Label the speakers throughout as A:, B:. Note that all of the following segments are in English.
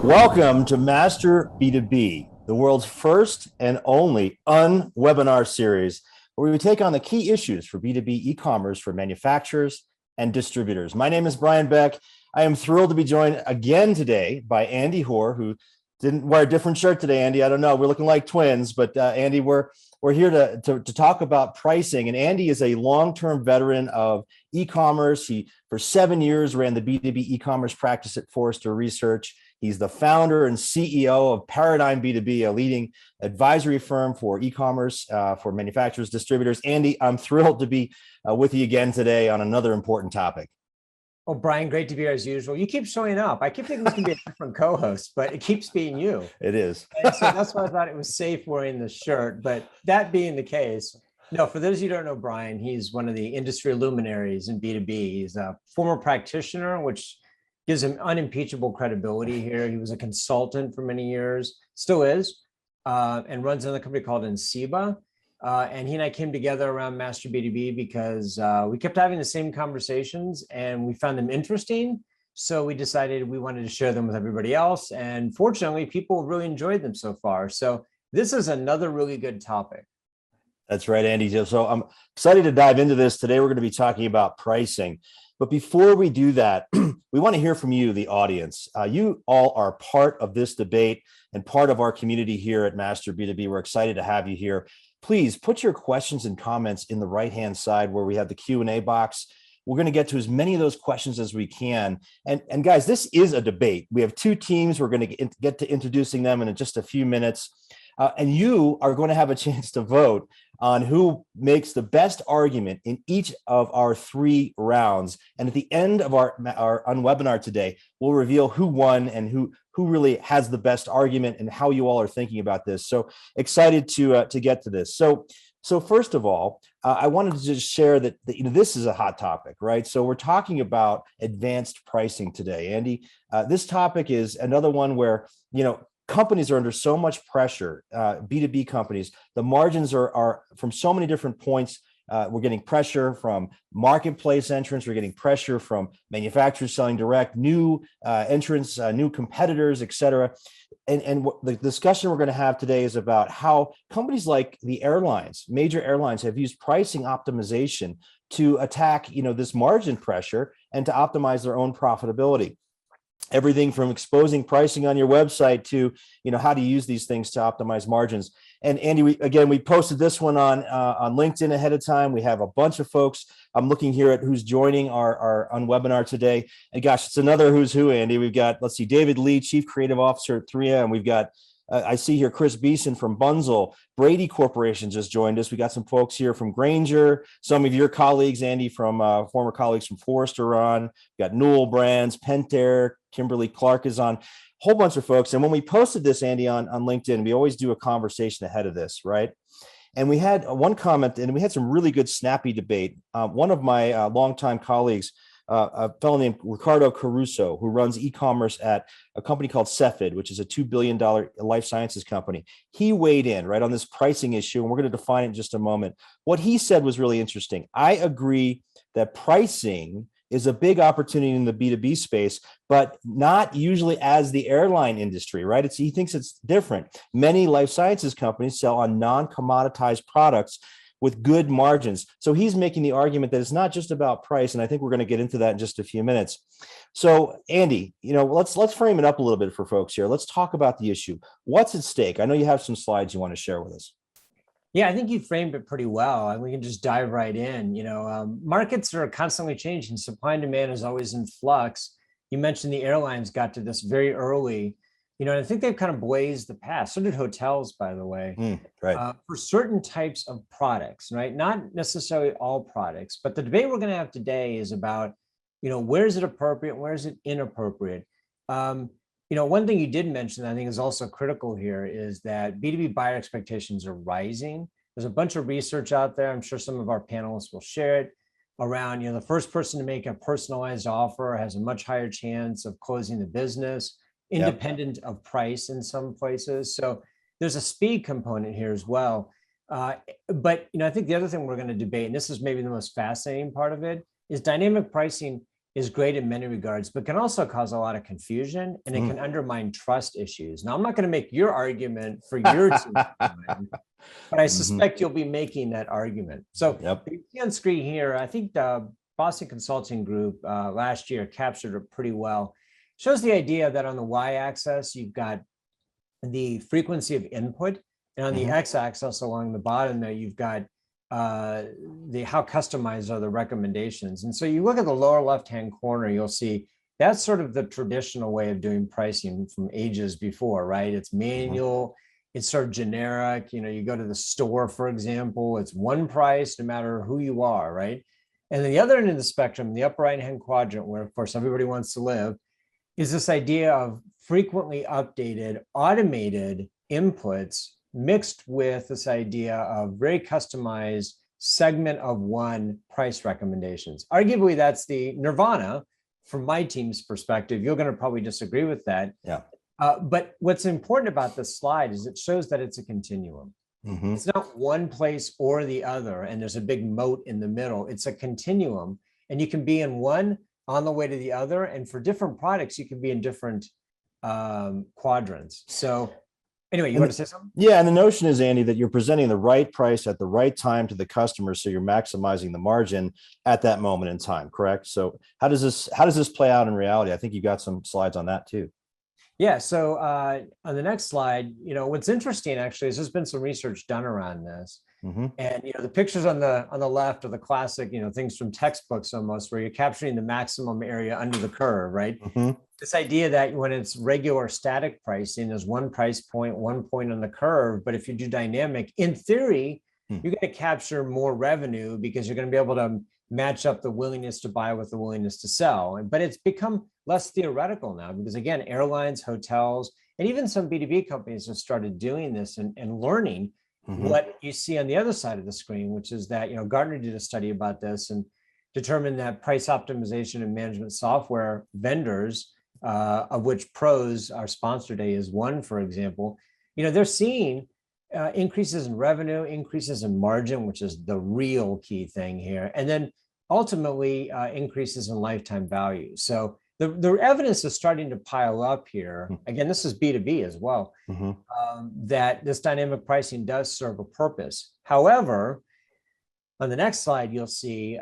A: Welcome to Master B2B, the world's first and only unwebinar series, where we take on the key issues for B2B e-commerce for manufacturers and distributors. My name is Brian Beck. I am thrilled to be joined again today by Andy Hoare, who didn't wear a different shirt today, Andy. I don't know. We're looking like twins, but Andy, we're here to talk about pricing. And Andy is a long-term veteran of e-commerce. He, for 7 years, ran the B2B e-commerce practice at Forrester Research. He's the founder and CEO of Paradigm B2B, a leading advisory firm for e-commerce for manufacturers, distributors. Andy, I'm thrilled to be with you again today on another important topic.
B: Well, Brian, great to be here as usual. You keep showing up. I keep thinking this can be a different co-host, but it keeps being you.
A: It is.
B: And so that's why I thought it was safe wearing the shirt. But that being the case, no, for those of you who don't know Brian, he's one of the industry luminaries in B2B. He's a former practitioner, which gives him unimpeachable credibility here. He was a consultant for many years, still is, and runs another company called Enceba. And he and I came together around Master B2B because we kept having the same conversations and we found them interesting. So we decided we wanted to share them with everybody else. And fortunately, people really enjoyed them so far. So this is another really good topic.
A: That's right, Andy. So I'm excited to dive into this. Today, we're going to be talking about pricing. But before we do that, we want to hear from you, the audience. You all are part of this debate and part of our community here at Master B2B. We're excited to have you here. Please put your questions and comments in the right-hand side where we have the Q&A box. We're going to get to as many of those questions as we can. And guys, this is a debate. We have two teams. We're going to get to introducing them in just a few minutes. And you are going to have a chance to vote on who makes the best argument in each of our three rounds. And at the end of our webinar today, we'll reveal who won and who really has the best argument and how you all are thinking about this. So excited to get to this. So first of all, I wanted to just share that this is a hot topic, right? So we're talking about advanced pricing today, Andy. This topic is another one where companies are under so much pressure, B2B companies. The margins are from so many different points. We're getting pressure from marketplace entrants. We're getting pressure from manufacturers selling direct, new entrants, new competitors, et cetera. And the discussion we're going to have today is about how companies like the airlines, major airlines, have used pricing optimization to attack this margin pressure and to optimize their own profitability. Everything from exposing pricing on your website to how to use these things to optimize margins. And Andy, we posted this one on LinkedIn ahead of time. We have a bunch of folks. I'm looking here at who's joining our webinar today. And gosh, it's another who's who, Andy. We've got, let's see, David Lee, Chief Creative Officer at 3M. We've got I see here Chris Beeson from Bunzl. Brady Corporation just joined us. We got some folks here from Grainger. Some of your colleagues, Andy, from former colleagues from Forrester on. We got Newell Brands, Pentair, Kimberly Clark is on. Whole bunch of folks. And when we posted this, Andy, on LinkedIn, we always do a conversation ahead of this, right? And we had one comment, and we had some really good, snappy debate. One of my longtime colleagues, a fellow named Ricardo Caruso, who runs e-commerce at a company called Cepheid, which is a $2 billion life sciences company. He weighed in right on this pricing issue, and we're going to define it in just a moment. What he said was really interesting. I agree that pricing is a big opportunity in the B2B space, but not usually as the airline industry, right? He thinks it's different. Many life sciences companies sell on non-commoditized products with good margins. So he's making the argument that it's not just about price, and I think we're going to get into that in just a few minutes. So Andy, let's frame it up a little bit for folks here. Let's talk about the issue. What's at stake? I know you have some slides you want to share with us.
B: Yeah, I think you framed it pretty well, and we can just dive right in. Markets are constantly changing. Supply and demand is always in flux. You mentioned the airlines got to this very early. And I think they've kind of blazed the path. So did hotels, by the way,
A: right.
B: For certain types of products, right? Not necessarily all products, but the debate we're going to have today is about, where is it appropriate? Where is it inappropriate? One thing you did mention that I think is also critical here is that B2B buyer expectations are rising. There's a bunch of research out there. I'm sure some of our panelists will share it around, the first person to make a personalized offer has a much higher chance of closing the business, independent of price in some places. So there's a speed component here as well. But I think the other thing we're going to debate, and this is maybe the most fascinating part of it, is dynamic pricing is great in many regards, but can also cause a lot of confusion, and it can undermine trust issues. Now, I'm not going to make your argument for your team, but I suspect you'll be making that argument. So you see on screen here, I think the Boston Consulting Group last year captured it pretty well. Shows the idea that on the y-axis, you've got the frequency of input, and on the x-axis along the bottom there, you've got the how customized are the recommendations. And so you look at the lower left-hand corner, you'll see that's sort of the traditional way of doing pricing from ages before, right? It's manual, it's sort of generic. You know, you go to the store, for example, it's one price no matter who you are, right? And then the other end of the spectrum, the upper right-hand quadrant, where of course everybody wants to live, is this idea of frequently updated, automated inputs mixed with this idea of very customized segment of one price recommendations. Arguably, that's the nirvana from my team's perspective. You're going to probably disagree with that.
A: Yeah.
B: But what's important about this slide is it shows that it's a continuum. It's not one place or the other, and there's a big moat in the middle. It's a continuum, and you can be in one on the way to the other. And for different products, you can be in different quadrants. So anyway, you want to say something?
A: Yeah, and the notion is, Andy, that you're presenting the right price at the right time to the customer, so you're maximizing the margin at that moment in time. Correct. So how does this play out in reality? I think you got some slides on that too.
B: Yeah. So on the next slide, you know, what's interesting actually is there's been some research done around this. And, you know, the pictures on the left are the classic, you know, things from textbooks almost, where you're capturing the maximum area under the curve, right? This idea that when it's regular static pricing, there's one price point, 1 point on the curve. But if you do dynamic, in theory, you're going to capture more revenue because you're going to be able to match up the willingness to buy with the willingness to sell. But it's become less theoretical now because, again, airlines, hotels, and even some B2B companies have started doing this and learning what you see on the other side of the screen, which is that, you know, Gartner did a study about this and determined that price optimization and management software vendors, of which Pros, our sponsor today, is one, for example, you know, they're seeing increases in revenue, increases in margin, which is the real key thing here, and then ultimately increases in lifetime value. So the evidence is starting to pile up here. Again, this is B2B as well, that this dynamic pricing does serve a purpose. However, on the next slide, you'll see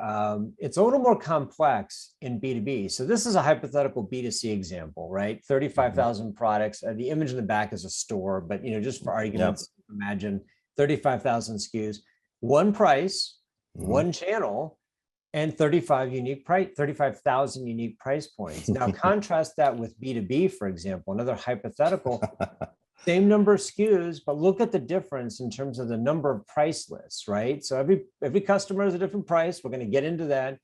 B: it's a little more complex in B2B. So this is a hypothetical B2C example, right? 35,000 products. The image in the back is a store, but, you know, just for arguments, imagine 35,000 SKUs, one price, one channel, and 35,000 unique price points. Now, contrast that with B2B, for example, another hypothetical, same number of SKUs, but look at the difference in terms of the number of price lists, right? So every customer is a different price. We're going to get into that.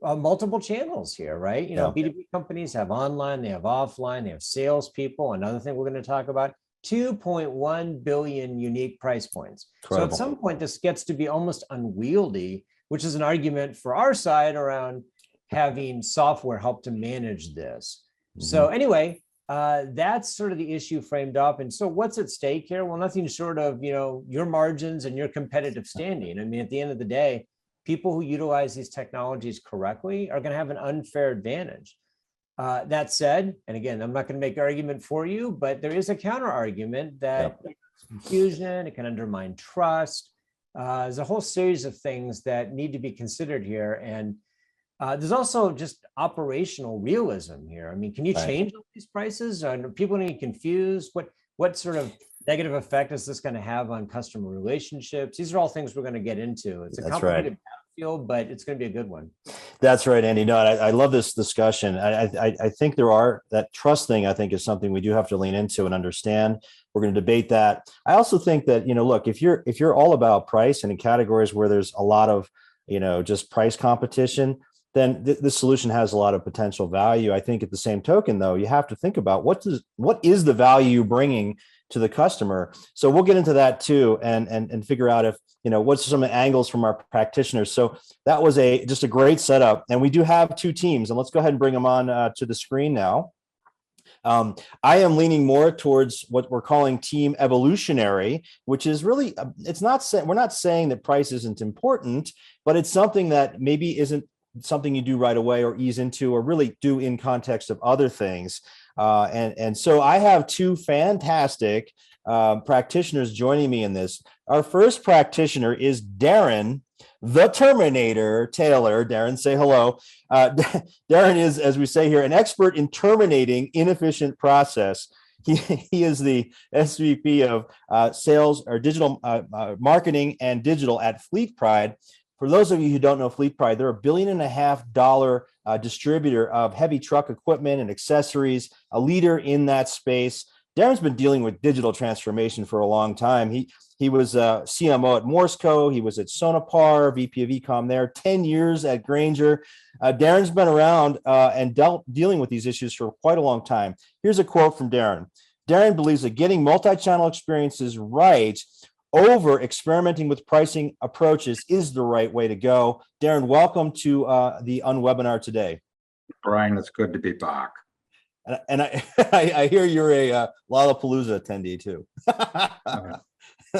B: Multiple channels here, right? You know, B2B companies have online, they have offline, they have salespeople. Another thing we're going to talk about, 2.1 billion unique price points.
A: Incredible.
B: So at some point, this gets to be almost unwieldy, which is an argument for our side around having software help to manage this. So anyway, that's sort of the issue framed up. And so what's at stake here? Well, nothing short of, you know, your margins and your competitive standing. I mean, at the end of the day, people who utilize these technologies correctly are going to have an unfair advantage. That said, and again, I'm not going to make an argument for you, but there is a counter argument that confusion, it can undermine trust. There's a whole series of things that need to be considered here. And there's also just operational realism here. I mean, can you change all these prices? Are people going to get confused? What sort of negative effect is this going to have on customer relationships? These are all things we're going to get into. It's a complicated battlefield, but it's going to be a good one.
A: That's right, Andy. No, I love this discussion. I think that trust thing, I think, is something we do have to lean into and understand. We're going to debate that. I also think that, you know, look, if you're all about price and in categories where there's a lot of, you know, just price competition, then this solution has a lot of potential value. I think at the same token, though, you have to think about what is the value you're bringing to the customer. So we'll get into that too, and figure out if, you know, what's some angles from our practitioners. So that was just a great setup, and we do have two teams, and let's go ahead and bring them on to the screen now. I am leaning more towards what we're calling team evolutionary, which is really, we're not saying that price isn't important, but it's something that maybe isn't something you do right away or ease into or really do in context of other things. And so I have two fantastic practitioners joining me in this. Our first practitioner is Darren, the Terminator Taylor. Darren, say hello. Darren is, as we say here, an expert in terminating inefficient process. He is the SVP of sales or digital marketing and digital at Fleet Pride. For those of you who don't know Fleet Pride, they're $1.5 billion distributor of heavy truck equipment and accessories, a leader in that space. Darren's been dealing with digital transformation for a long time. He was CMO at Morsco. He was at Sonopar, VP of Ecom there, 10 years at Grainger. Darren's been around and dealing with these issues for quite a long time. Here's a quote from Darren. Darren believes that getting multi-channel experiences right over experimenting with pricing approaches is the right way to go. Darren, welcome to the Unwebinar today.
C: Brian, it's good to be back.
A: And I hear you're a Lollapalooza attendee too.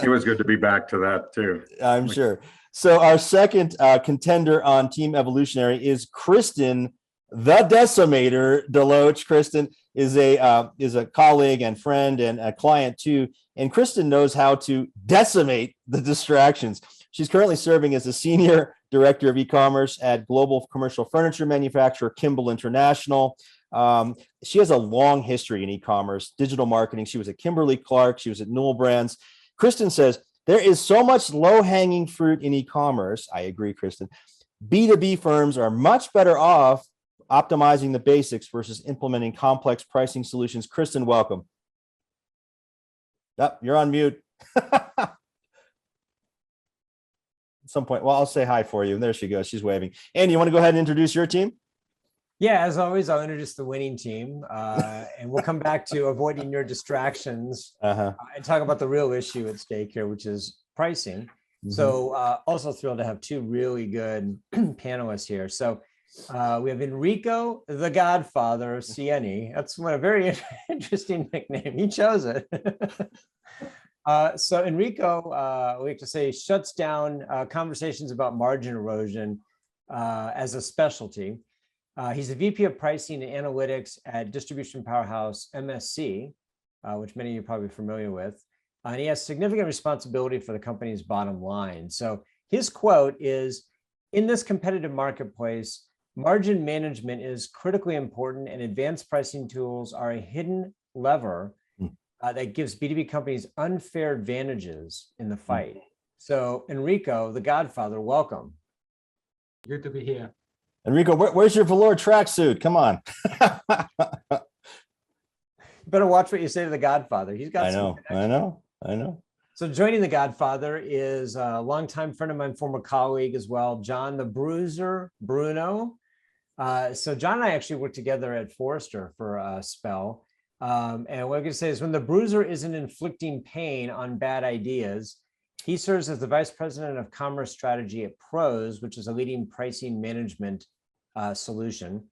C: It was good to be back to that too.
A: I'm sure. So our second contender on Team Evolutionary is Kristen, the Decimator Deloach. Kristen is a colleague and friend and a client too. And Kristen knows how to decimate the distractions. She's currently serving as the Senior Director of E-commerce at global commercial furniture manufacturer Kimball International. She has a long history in e-commerce, digital marketing. She was at Kimberly-Clark. She was at Newell Brands. Kristen says, there is so much low-hanging fruit in e-commerce. I agree, Kristen. B2B firms are much better off optimizing the basics versus implementing complex pricing solutions. Kristen, welcome. Yep, you're on mute. At some point, well, I'll say hi for you. There she goes. She's waving. Andy, you want to go ahead and introduce your team?
B: Yeah, as always, I'll introduce the winning team, and we'll come back to avoiding your distractions and talk about the real issue at stake here, which is pricing. Mm-hmm. So also thrilled to have two really good panelists here. So we have Enrico, the Godfather of Sieni. That's a very interesting nickname. He chose it. So Enrico, we have to say, shuts down conversations about margin erosion as a specialty. He's the VP of Pricing and Analytics at distribution powerhouse MSC, which many of you are probably familiar with. And he has significant responsibility for the company's bottom line. So his quote is, in this competitive marketplace, margin management is critically important and advanced pricing tools are a hidden lever that gives B2B companies unfair advantages in the fight. So Enrico, the Godfather, welcome.
D: Good to be here.
A: Enrico, where's your velour tracksuit? Come on.
B: You better watch what you say to the Godfather. He's got
A: I know.
B: So joining the Godfather is a longtime friend of mine, former colleague as well, John the Bruiser Bruno. So John and I actually worked together at Forrester for a spell. And what I'm going to say is when the Bruiser isn't inflicting pain on bad ideas, he serves as the Vice President of Commerce Strategy at Pros, which is a leading pricing management solution.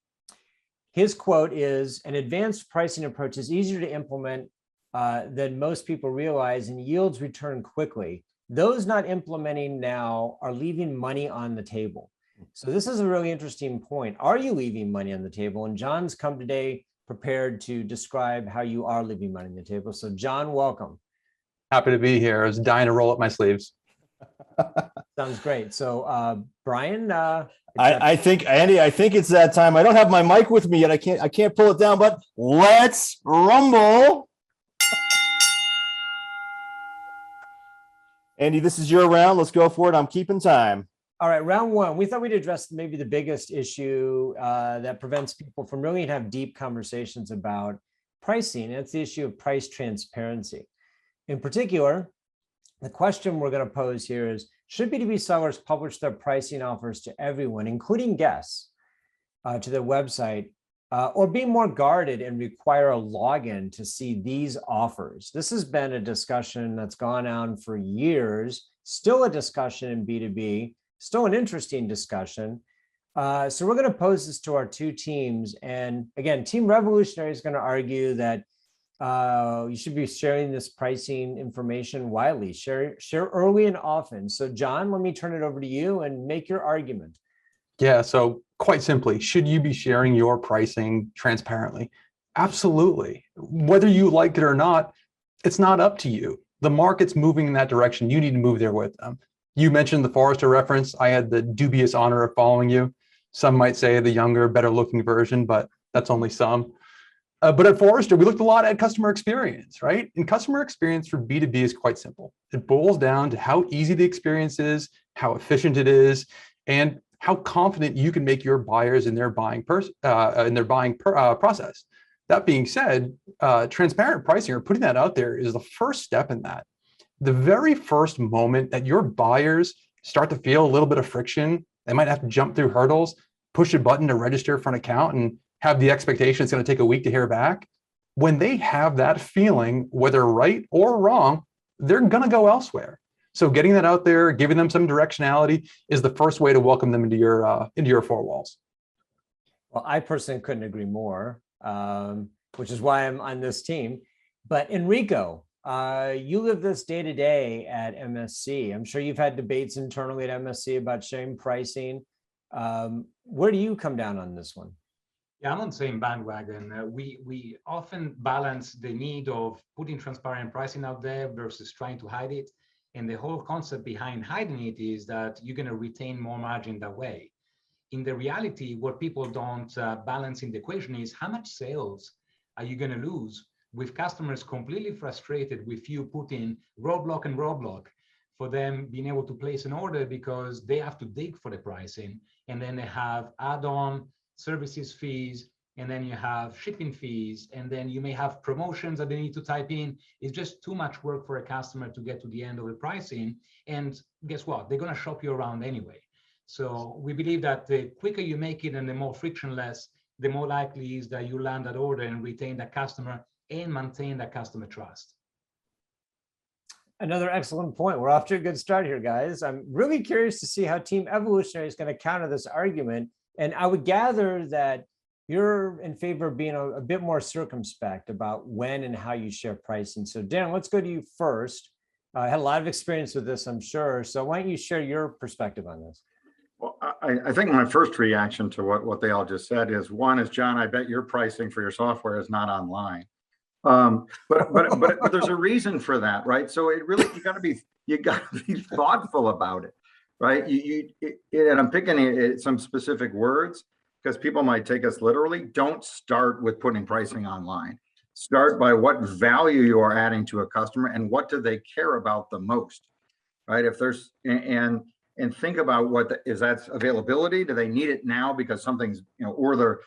B: His quote is, an advanced pricing approach is easier to implement than most people realize and yields return quickly. Those not implementing now are leaving money on the table. So this is a really interesting point. Are you leaving money on the table? And John's come today prepared to describe how you are leaving money on the table. So John, welcome.
D: Happy to be here. I was dying to roll up my sleeves.
B: Sounds great. So Brian,
A: I think, Andy, I think it's that time. I don't have my mic with me yet. I can't pull it down, but let's rumble. Andy, this is your round. Let's go for it. I'm keeping time.
B: All right, round one. We thought we'd address maybe the biggest issue that prevents people from really have deep conversations about pricing. It's the issue of price transparency. In particular, the question we're going to pose here is, should B2B sellers publish their pricing offers to everyone, including guests, to their website, or be more guarded and require a login to see these offers? This has been a discussion that's gone on for years, still a discussion in B2B, still an interesting discussion. So we're going to pose this to our two teams. And again, Team Revolutionary is going to argue that you should be sharing this pricing information widely, share early and often. So John, let me turn it over to you and make your argument.
D: Yeah, so quite simply, should you be sharing your pricing transparently? Absolutely. Whether you like it or not, it's not up to you. The market's moving in that direction. You need to move there with them. You mentioned the Forrester reference. I had the dubious honor of following you. Some might say the younger, better looking version, but that's only some. But at Forrester, we looked a lot at customer experience, right? And customer experience for B2B is quite simple. It boils down to how easy the experience is, how efficient it is, and how confident you can make your buyers in their buying process. That being said, transparent pricing or putting that out there is the first step in that. The very first moment that your buyers start to feel a little bit of friction, they might have to jump through hurdles, push a button to register for an account and have the expectation it's going to take a week to hear back. When they have that feeling, whether right or wrong, they're going to go elsewhere. So getting that out there, giving them some directionality is the first way to welcome them into your four walls.
B: Well, I personally couldn't agree more, which is why I'm on this team. But Enrico, you live this day to day at MSC. I'm sure you've had debates internally at MSC about sharing pricing. Where do you come down on this one?
E: Yeah, I'm on the same bandwagon. We often balance the need of putting transparent pricing out there versus trying to hide it. And the whole concept behind hiding it is that you're going to retain more margin that way. In the reality, what people don't balance in the equation is how much sales are you going to lose with customers completely frustrated with you putting roadblock and roadblock for them being able to place an order because they have to dig for the pricing. And then they have add-on services fees, and then you have shipping fees, and then you may have promotions that they need to type in. It's just too much work for a customer to get to the end of the pricing. And guess what? They're going to shop you around anyway. So we believe that the quicker you make it and the more frictionless, the more likely is that you land that order and retain that customer and maintain that customer trust.
B: Another excellent point. We're off to a good start here, guys. I'm really curious to see how Team Evolutionary is going to counter this argument. And I would gather that you're in favor of being a bit more circumspect about when and how you share pricing. So Darren, let's go to you first. I had a lot of experience with this, I'm sure. So why don't you share your perspective on this?
C: Well, I think my first reaction to what they all just said is, one is, John, I bet your pricing for your software is not online. But there's a reason for that, right? So it really, you got to be thoughtful about it, right? And I'm picking some specific words because people might take us literally. Don't start with putting pricing online. Start by what value you are adding to a customer and what do they care about the most, right? If there's and think about is that availability? Do they need it now because something's, or they're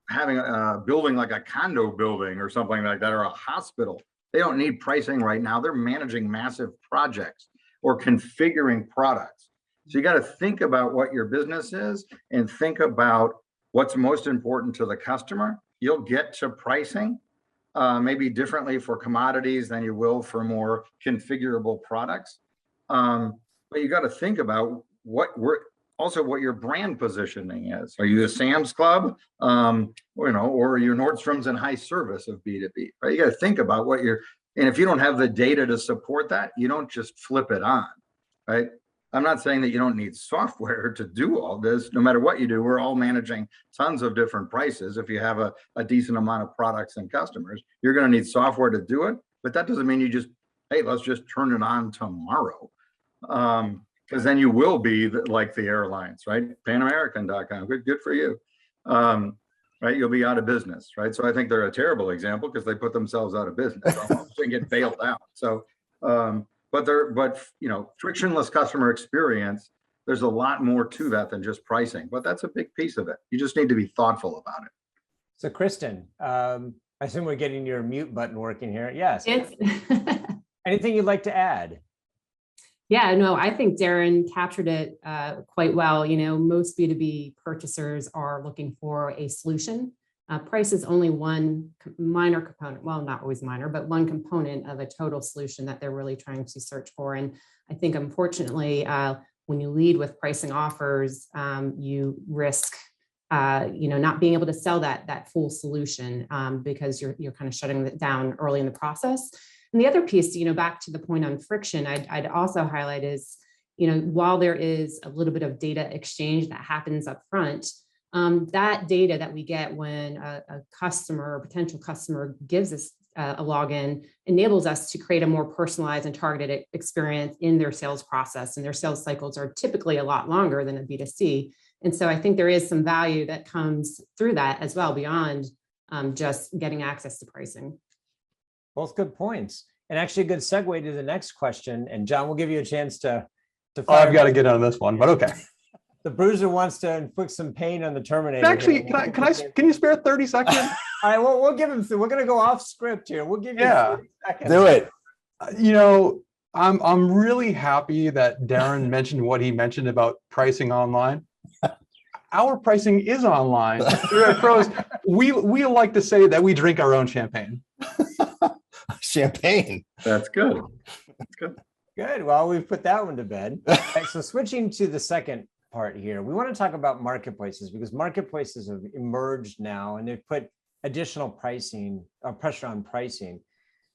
C: having a building like a condo building or something like that, or a hospital. They don't need pricing right now. They're managing massive projects or configuring products. So you got to think about what your business is and think about what's most important to the customer. You'll get to pricing maybe differently for commodities than you will for more configurable products. But you got to think about what your brand positioning is. Are you a Sam's Club, or are you Nordstrom's and high service of B2B? Right? You got to think about and if you don't have the data to support that, you don't just flip it on, right? I'm not saying that you don't need software to do all this. No matter what you do, we're all managing tons of different prices. If you have a decent amount of products and customers, you're going to need software to do it. But that doesn't mean hey, let's just turn it on tomorrow. Because then you will be like the airlines, right? Panamerican.com, good for you, right? You'll be out of business, right? So I think they're a terrible example because they put themselves out of business and get bailed out. So, but frictionless customer experience, there's a lot more to that than just pricing, but that's a big piece of it. You just need to be thoughtful about it.
B: So Kristen, I assume we're getting your mute button working here. Yes. Anything you'd like to add?
F: Yeah, no, I think Darren captured it quite well. Most B2B purchasers are looking for a solution. Price is only one minor component, well, not always minor, but one component of a total solution that they're really trying to search for. And I think, unfortunately, when you lead with pricing offers, you risk not being able to sell that full solution because you're kind of shutting it down early in the process. And the other piece, back to the point on friction, I'd also highlight is, while there is a little bit of data exchange that happens up front, that data that we get when a customer or potential customer gives us a login enables us to create a more personalized and targeted experience in their sales process. And their sales cycles are typically a lot longer than a B2C. And so I think there is some value that comes through that as well, beyond just getting access to pricing.
B: Both good points. And actually a good segue to the next question. And John, we'll give you a chance to
D: I've got to get on this one, but okay.
B: The bruiser wants to inflict some pain on the Terminator.
D: Actually, can you spare 30 seconds?
B: All right, we'll give him. We're going to go off script here. We'll give you 30 seconds.
A: Do it.
D: I'm really happy that Darren mentioned what he mentioned about pricing online. Our pricing is online. Here at Pros, we like to say that we drink our own champagne.
A: Champagne.
C: That's good. That's good.
B: Good. Well, we've put that one to bed. Right, so switching to the second part here, we want to talk about marketplaces, because marketplaces have emerged now and they've put additional pricing pressure on pricing.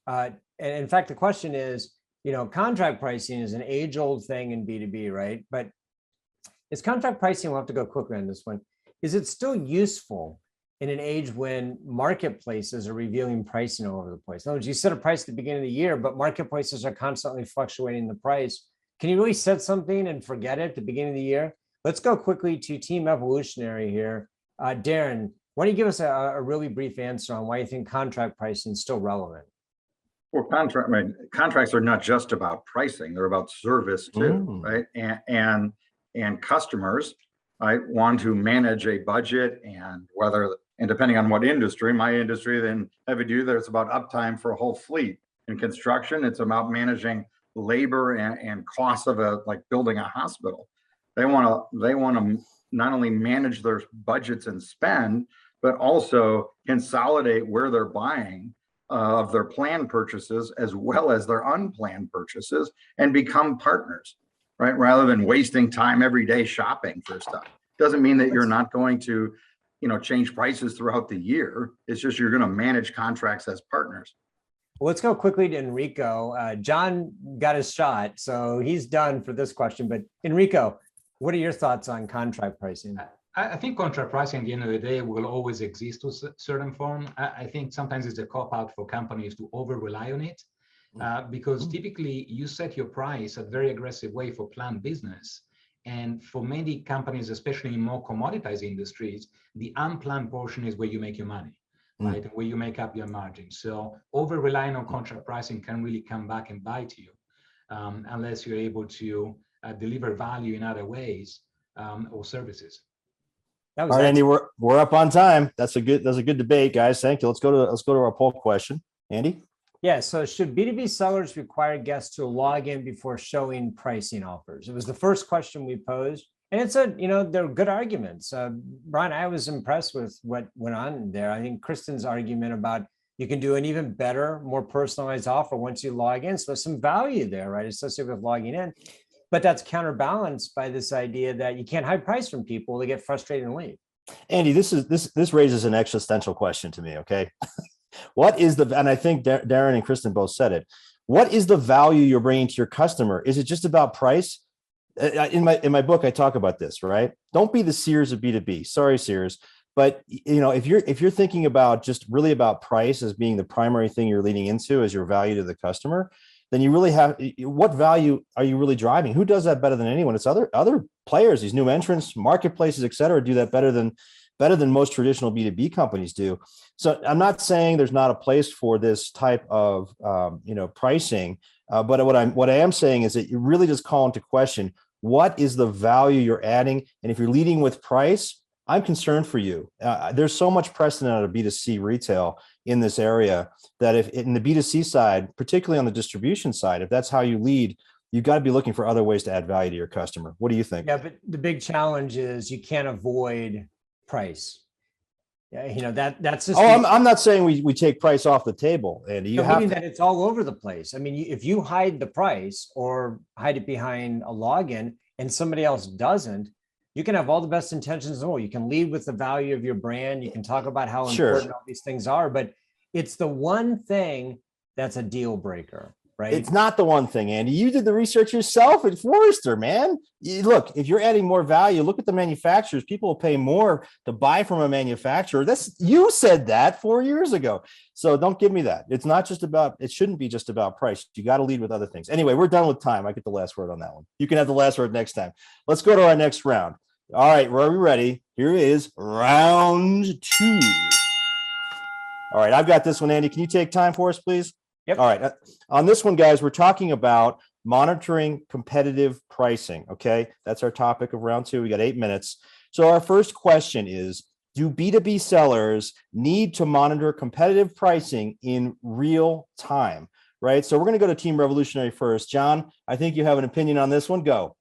B: And in fact, the question is, contract pricing is an age-old thing in B2B, right? But is contract pricing, we'll have to go quickly on this one, is it still useful in an age when marketplaces are revealing pricing all over the place? In other words, you set a price at the beginning of the year, but marketplaces are constantly fluctuating the price. Can you really set something and forget it at the beginning of the year? Let's go quickly to Team Evolutionary here. Darren, why don't you give us a really brief answer on why you think contract pricing is still relevant?
C: Well, contracts are not just about pricing; they're about service too, right? And customers, right, want to manage a budget, and depending on what industry, my industry, then heavy duty, there's about uptime for a whole fleet. In construction, it's about managing labor and costs of like building a hospital. They want to not only manage their budgets and spend, but also consolidate where they're buying of their planned purchases as well as their unplanned purchases, and become partners, right? Rather than wasting time every day shopping for stuff. Doesn't mean that you're not going to, change prices throughout the year. It's just you're going to manage contracts as partners.
B: Well, let's go quickly to Enrico. John got his shot, so he's done for this question. But Enrico, what are your thoughts on contract pricing?
E: I think contract pricing at the end of the day will always exist to a certain form. I think sometimes it's a cop-out for companies to over-rely on it, because typically you set your price a very aggressive way for planned business. And for many companies, especially in more commoditized industries, the unplanned portion is where you make your money, right? Where you make up your margin. So over-relying on contract pricing can really come back and bite you, unless you're able to deliver value in other ways or services.
A: All right, Andy, we're up on time. That's a good debate, guys. Thank you. Let's go to our poll question. Andy?
B: Yeah, so should B2B sellers require guests to log in before showing pricing offers? It was the first question we posed. And it's they're good arguments. Brian, I was impressed with what went on there. I think Kristen's argument about you can do an even better, more personalized offer once you log in. So there's some value there, right, associated with logging in. But that's counterbalanced by this idea that you can't hide price from people. They get frustrated and leave.
A: Andy, this raises an existential question to me, okay? What is and I think Darren and Kristen both said it, what is the value you're bringing to your customer? Is it just about price? In my book, I talk about this, right? Don't be the Sears of B2B. Sorry, Sears. But if you're thinking about just really about price as being the primary thing you're leading into as your value to the customer, then you really have, what value are you really driving? Who does that better than anyone? It's other players, these new entrants, marketplaces, et cetera, do that better than most traditional B2B companies do. So I'm not saying there's not a place for this type of pricing, but what I am saying is that you really just call into question, what is the value you're adding? And if you're leading with price, I'm concerned for you. There's so much precedent out of B2C retail in this area that if in the B2C side, particularly on the distribution side, if that's how you lead, you've got to be looking for other ways to add value to your customer. What do you think?
B: Yeah, but the big challenge is you can't avoid price. Yeah, that's just.
A: I'm not saying we take price off the table, Andy. You have
B: that it's all over the place. I mean, if you hide the price or hide it behind a login and somebody else doesn't, you can have all the best intentions in the world. You can lead with the value of your brand. You can talk about how important all these things are, but it's the one thing that's a deal breaker. right?
A: It's not the one thing, Andy. You did the research yourself at Forrester, man. Look, if you're adding more value, look at the manufacturers. People will pay more to buy from a manufacturer. You said that 4 years ago. So don't give me that. It's not just about, it shouldn't be just about price. You got to lead with other things. Anyway, we're done with time. I get the last word on that one. You can have the last word next time. Let's go to our next round. All right, are we ready? Here is round 2. All right, I've got this one, Andy. Can you take time for us, please?
B: Yep.
A: All right. On this one, guys, we're talking about monitoring competitive pricing. Okay. That's our topic of round 2. We got 8 minutes. So our first question is, do B2B sellers need to monitor competitive pricing in real time? Right. So we're going to go to Team Revolutionary first. John, I think you have an opinion on this one. Go.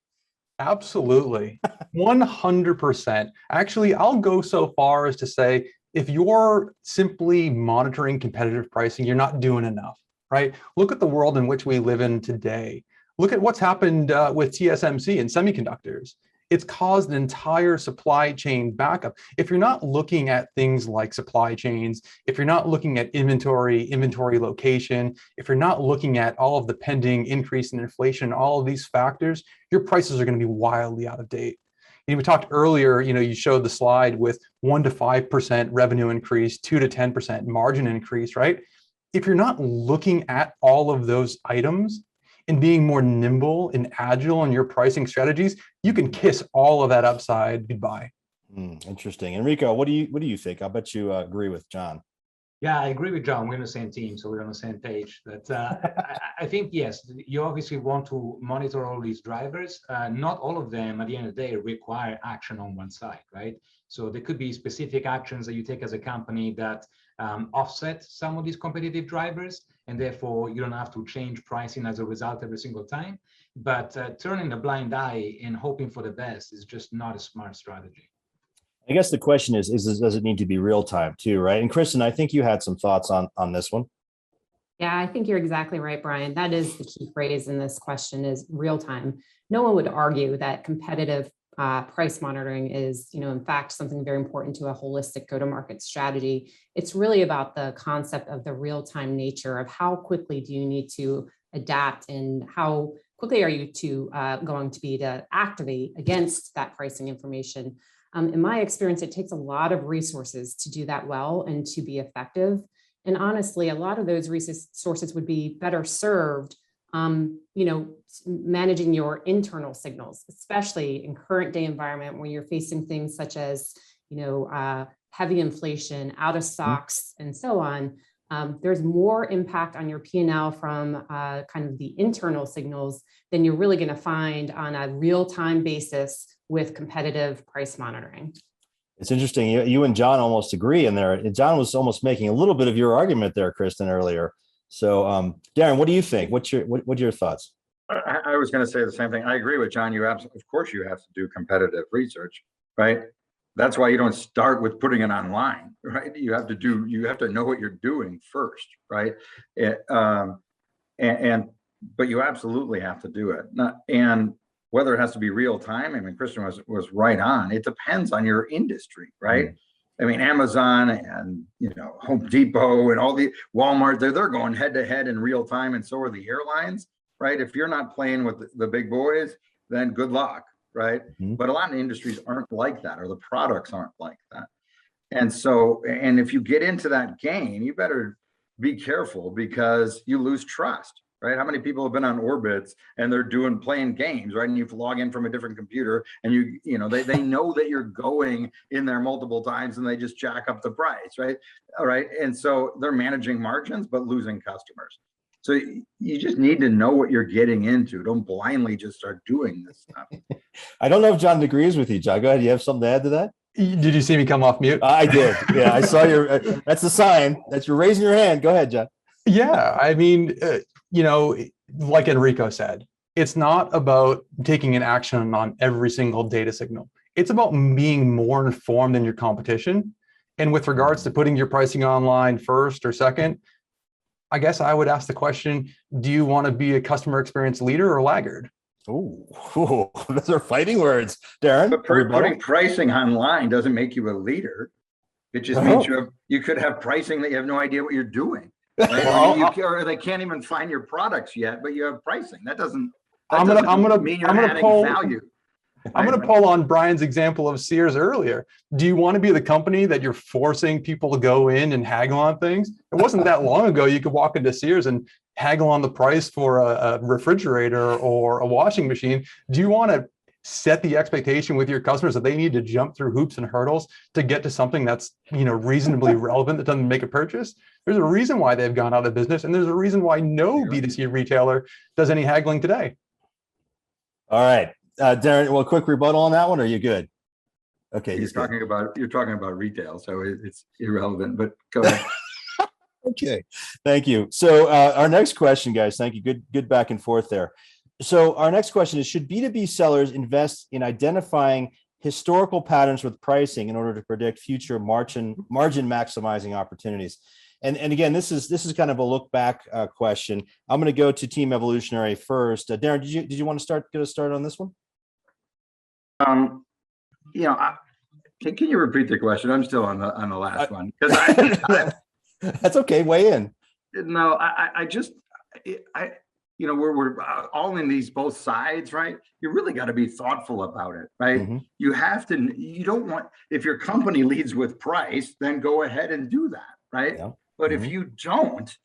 D: Absolutely. 100%. Actually, I'll go so far as to say, if you're simply monitoring competitive pricing, you're not doing enough, right? Look at the world in which we live in today. Look at what's happened with TSMC and semiconductors. It's caused an entire supply chain backup. If you're not looking at things like supply chains, if you're not looking at inventory location, if you're not looking at all of the pending increase in inflation, all of these factors, your prices are going to be wildly out of date. And we talked earlier, you showed the slide with 1 to 5% revenue increase, 2 to 10% margin increase, right? If you're not looking at all of those items and being more nimble and agile in your pricing strategies, you can kiss all of that upside goodbye.
A: Interesting. Enrico, what do you think? I'll bet you agree with John.
E: Yeah, I agree with John. We're on the same team, so we're on the same page. But I think, yes, you obviously want to monitor all these drivers. Not all of them, at the end of the day, require action on one side, right? So there could be specific actions that you take as a company that offset some of these competitive drivers, and therefore you don't have to change pricing as a result every single time. But turning a blind eye and hoping for the best is just not a smart strategy.
A: I guess the question is does it need to be real time too, right? And Kristen, I think you had some thoughts on this one.
F: Yeah, I think you're exactly right, Brian. That is the key phrase in this question is real time. No one would argue that competitive price monitoring is, in fact, something very important to a holistic go-to-market strategy. It's really about the concept of the real-time nature of how quickly do you need to adapt and how quickly are you going to be to activate against that pricing information. In my experience, it takes a lot of resources to do that well and to be effective. And honestly, a lot of those resources would be better served, managing your internal signals, especially in current day environment when you're facing things such as, heavy inflation, out of stocks, and so on. There's more impact on your P&L from kind of the internal signals than you're really going to find on a real-time basis with competitive price monitoring.
A: It's interesting. You and John almost agree in there. John was almost making a little bit of your argument there, Kristen, earlier. So, Darren, what do you think? What are your thoughts?
C: I was going to say the same thing. I agree with John. Of course, you have to do competitive research, right? That's why you don't start with putting it online, right? You have to know what you're doing first, right? But you absolutely have to do it. And whether it has to be real time, I mean, Kristen was right on. It depends on your industry, right? I mean, Amazon and Home Depot and all the Walmart, they're going head to head in real time, and so are the airlines, right? If you're not playing with the big boys, then good luck, right? But a lot of industries aren't like that, or the products aren't like that. And if you get into that game, you better be careful because you lose trust. Right? How many people have been on orbits and they're playing games, right? And you log in from a different computer and they know that you're going in there multiple times and they just jack up the price, right? All right. And so they're managing margins, but losing customers. So you just need to know what you're getting into. Don't blindly just start doing this stuff.
A: I don't know if John agrees with you, John. Go ahead. You have something to add to that?
D: Did you see me come off mute?
A: I did. Yeah, I saw that's the sign that you're raising your hand. Go ahead, John.
D: Yeah, I mean, like Enrico said, it's not about taking an action on every single data signal. It's about being more informed than your competition. And with regards to putting your pricing online first or second, I guess I would ask the question, do you want to be a customer experience leader or laggard?
A: Oh, those are fighting words, Darren.
C: But putting pricing online doesn't make you a leader. It just means you could have pricing that you have no idea what you're doing. Right?
D: Well,
C: Or they can't even find your products yet, but you have pricing. That doesn't
D: I'm gonna
C: mean you're
D: I'm gonna
C: adding
D: pull
C: value.
D: I'm going
C: Right?
D: to pull on Brian's example of Sears earlier. Do you want to be the company that you're forcing people to go in and haggle on things? It wasn't that long ago you could walk into Sears and haggle on the price for a refrigerator or a washing machine. Do you want to set the expectation with your customers that they need to jump through hoops and hurdles to get to something that's, reasonably relevant that doesn't make a purchase? There's a reason why they've gone out of business, and there's a reason why no B2C retailer does any haggling today.
A: All right. Darren, well, quick rebuttal on that one. Or are you good? Okay,
C: You're
A: he's good.
C: talking about retail, so it's irrelevant, but go ahead.
A: Okay, thank you. So our next question, guys, thank you. Good back and forth there. So our next question is, should B2B sellers invest in identifying historical patterns with pricing in order to predict future margin maximizing opportunities? And again, this is kind of a look back question. I'm going to go to Team Evolutionary first. Darren, did you want to get us started on this one?
C: Can you repeat the question? I'm still on the last one because
A: that's okay. Weigh in.
C: No, we're all in these both sides, right? You really got to be thoughtful about it, right?
A: Mm-hmm.
C: You don't want, if your company leads with price, then go ahead and do that, right?
A: Yeah.
C: But
A: Mm-hmm.
C: if you don't,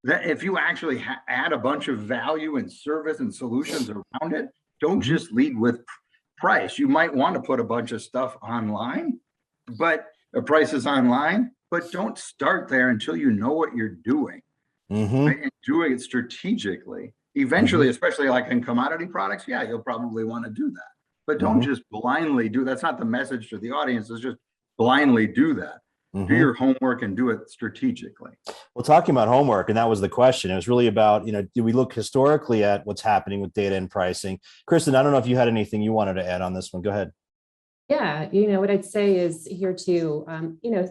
C: if you actually add a bunch of value and service and solutions around it, don't
A: Mm-hmm.
C: just lead with price. You might want to put a bunch of stuff online, but the price is online, but don't start there until you know what you're doing.
A: Mm-hmm.
C: Right? And doing it strategically. Eventually, especially like in commodity products, yeah, you'll probably want to do that. But don't just blindly do. That's not the message to the audience. Is just blindly do that. Do your homework and do it strategically.
A: Well, talking about homework, and that was the question. It was really about, do we look historically at what's happening with data and pricing? Kristen, I don't know if you had anything you wanted to add on this one. Go ahead.
F: Yeah, what I'd say is here too,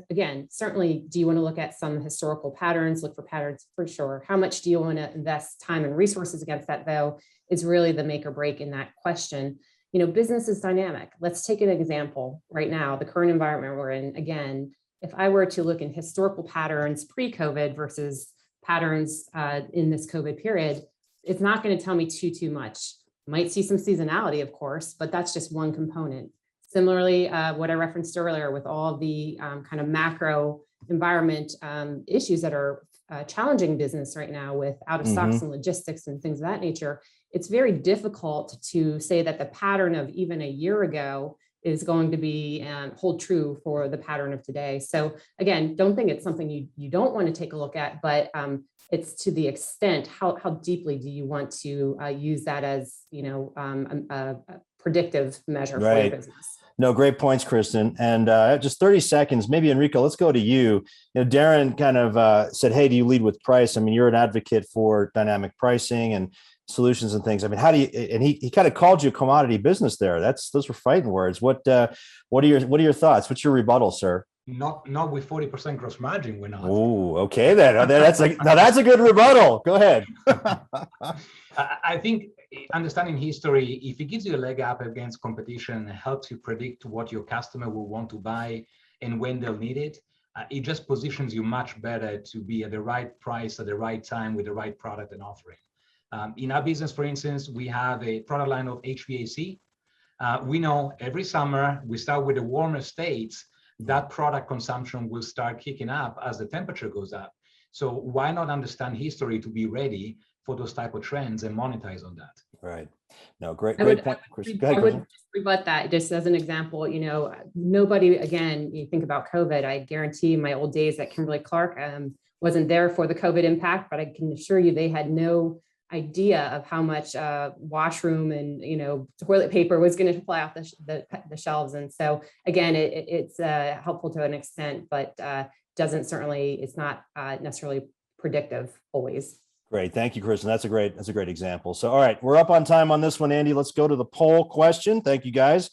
F: again, certainly, do you want to look at some historical patterns, look for patterns for sure. How much do you want to invest time and resources against that, though, is really the make or break in that question. Business is dynamic. Let's take an example right now, the current environment we're in. Again, if I were to look in historical patterns pre-COVID versus patterns in this COVID period, it's not going to tell me too much. Might see some seasonality, of course, but that's just one component. Similarly, what I referenced earlier with all the kind of macro environment issues that are challenging business right now with out of stocks and logistics and things of that nature, it's very difficult to say that the pattern of even a year ago is going to be hold true for the pattern of today. So again, don't think it's something you don't want to take a look at, but it's to the extent how deeply do you want to use that as a predictive measure for your business.
A: No, great points, Kristen. And just 30 seconds, maybe Enrico, let's go to you. Darren kind of said, hey, do you lead with price? I mean, you're an advocate for dynamic pricing and solutions and things. I mean, how do you, and he kind of called you a commodity business there. Those were fighting words. What are your thoughts? What's your rebuttal, sir?
E: Not with 40% gross margin, we're not.
A: Oh, okay then. That's a good rebuttal. Go ahead.
E: I think understanding history, if it gives you a leg up against competition, helps you predict what your customer will want to buy and when they'll need it, it just positions you much better to be at the right price at the right time with the right product and offering. In our business, for instance, we have a product line of HVAC. We know every summer we start with the warmer states, that product consumption will start kicking up as the temperature goes up. So why not understand history to be ready for those type of trends and monetize on that?
A: Right. No, great
F: point.
A: Go ahead,
F: I would rebut that just as an example. Nobody, again, you think about COVID, I guarantee my old days at Kimberly-Clark wasn't there for the COVID impact, but I can assure you they had no idea of how much washroom and toilet paper was going to fly off the shelves. And so again, it's helpful to an extent, but it's not necessarily predictive always.
A: Great. Thank you, Kristen. That's a great example. So, all right, we're up on time on this one, Andy. Let's go to the poll question. Thank you, guys.